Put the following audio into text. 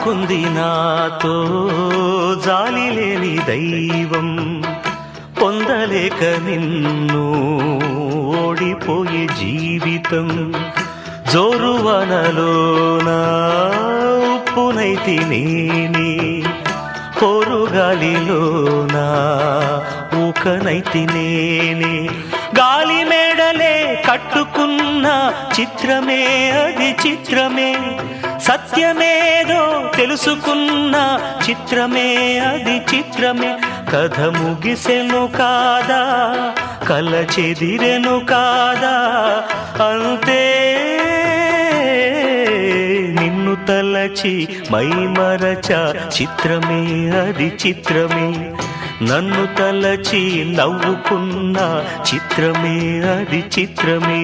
ఆడుకుంది నాతో జాలి లేని దైవం, పొందలేక నిన్ను ఓడిపోయే జీవితం. జోరువనలోన ఉప్పునైతి నేనే, పొరుగాలిలోన ఊకనైతి నేనే. గాలి మేడలే కట్టుకున్న చిత్రమే అది చిత్రమే, సత్యమేదో తెలుసుకున్న చిత్రమే అది చిత్రమే. కథ ముగిసెను కాదా, కల చెదిరెను కాదా, అంతే నిన్ను తలచి మైమరచ చిత్రమే అది చిత్రమే. నన్ను తలచి నవ్వుకున్న చిత్రమే అది చిత్రమే.